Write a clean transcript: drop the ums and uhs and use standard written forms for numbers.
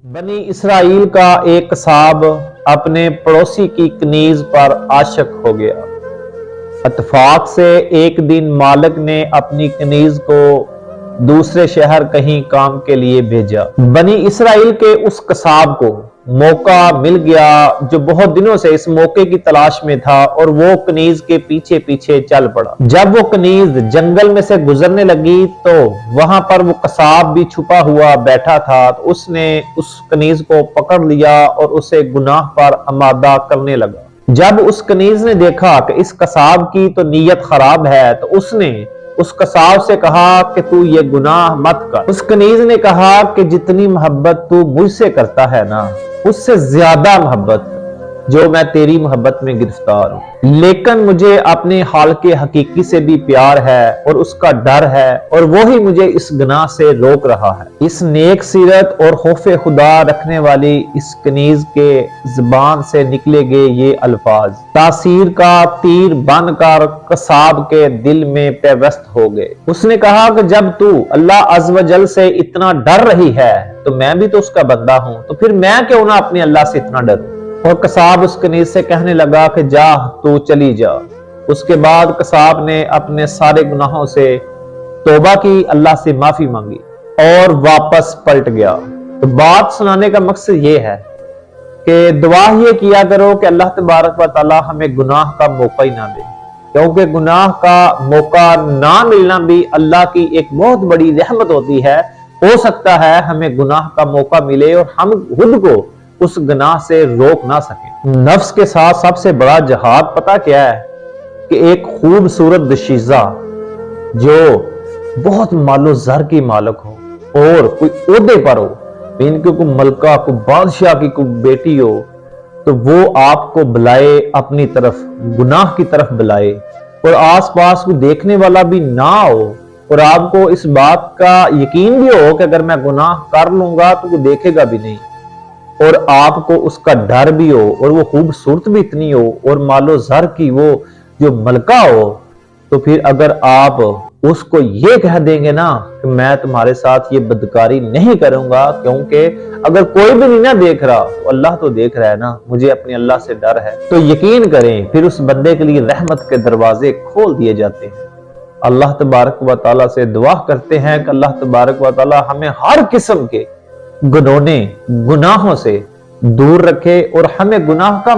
बनी इसराइल का एक कसाब अपने पड़ोसी की कनीज पर आशिक हो गया। इत्तेफाक से एक दिन मालिक ने अपनी कनीज को दूसरे शहर कहीं काम के लिए भेजा। बनी इसराइल के उस कसाब को मौका मिल गया जो बहुत दिनों से इस मौके की तलाश में था, और वो कनीज के पीछे पीछे चल पड़ा। जब वो कनीज जंगल में से गुजरने लगी तो वहां पर वो कसाब भी छुपा हुआ बैठा था। तो उसने उस कनीज को पकड़ लिया और उसे गुनाह पर आमादा करने लगा। जब उस कनीज ने देखा कि इस कसाब की तो नीयत खराब है, तो उसने उस कसाब से कहा कि तू ये गुनाह मत कर। उस कनीज ने कहा कि जितनी मोहब्बत तू मुझसे करता है ना, उससे ज्यादा मोहब्बत जो मैं तेरी मोहब्बत में गिरफ्तार हूं। लेकिन मुझे अपने हाल के हकीकी से भी प्यार है और उसका डर है, और वो ही मुझे इस गुनाह से रोक रहा है। इस नेक सीरत और खौफे खुदा रखने वाली इस कनीज के जुबान से निकले गए ये अल्फाज तासीर का तीर बनकर कसाब के दिल में पेवस्त हो गए। उसने कहा कि जब तू अल्लाह अज़्ज़ व जल से इतना डर रही है तो मैं भी तो उसका बंदा हूं, तो फिर मैं क्यों ना अपने अल्लाह से इतना डरूं। और कसाब उस कनीज से कहने लगा कि जा तू चली जा। उसके बाद कसाब ने अपने सारे गुनाहों से तौबा की, अल्लाह से माफी मांगी और वापस पलट गया। तो बात सुनाने का मकसद ये है कि दुआ ये किया करो कि अल्लाह तबारक व तआला हमें गुनाह का मौका ही ना दे, क्योंकि गुनाह का मौका ना मिलना भी अल्लाह की एक बहुत बड़ी रहमत होती है। हो सकता है हमें गुनाह का मौका मिले और हम खुद को उस गुनाह से रोक ना सके। नफ्स के साथ सबसे बड़ा जिहाद पता क्या है कि एक खूबसूरत दशीजा जो बहुत मालो जर की मालिक हो और कोई ओहदे पर हो, इनके कोई मलका कोई बादशाह की कोई बेटी हो, तो वो आपको बुलाए अपनी तरफ, गुनाह की तरफ बुलाए, और आसपास कोई देखने वाला भी ना हो, और आपको इस बात का यकीन भी हो कि अगर मैं गुनाह कर लूंगा तो कोई देखेगा भी नहीं, और आपको उसका डर भी हो, और वो खूबसूरत भी इतनी हो, और मालो जर की वो जो मलका हो, तो फिर अगर आप उसको ये कह देंगे ना कि मैं तुम्हारे साथ ये बदकारी नहीं करूंगा, क्योंकि अगर कोई भी नहीं ना देख रहा तो अल्लाह तो देख रहा है ना, मुझे अपने अल्लाह से डर है, तो यकीन करें फिर उस बंदे के लिए रहमत के दरवाजे खोल दिए जाते हैं। अल्लाह तबारक व तआला से दुआ करते हैं कि अल्लाह तबारक व तआला हमें हर किस्म के गुनाहों से दूर रखे और हमें गुनाह का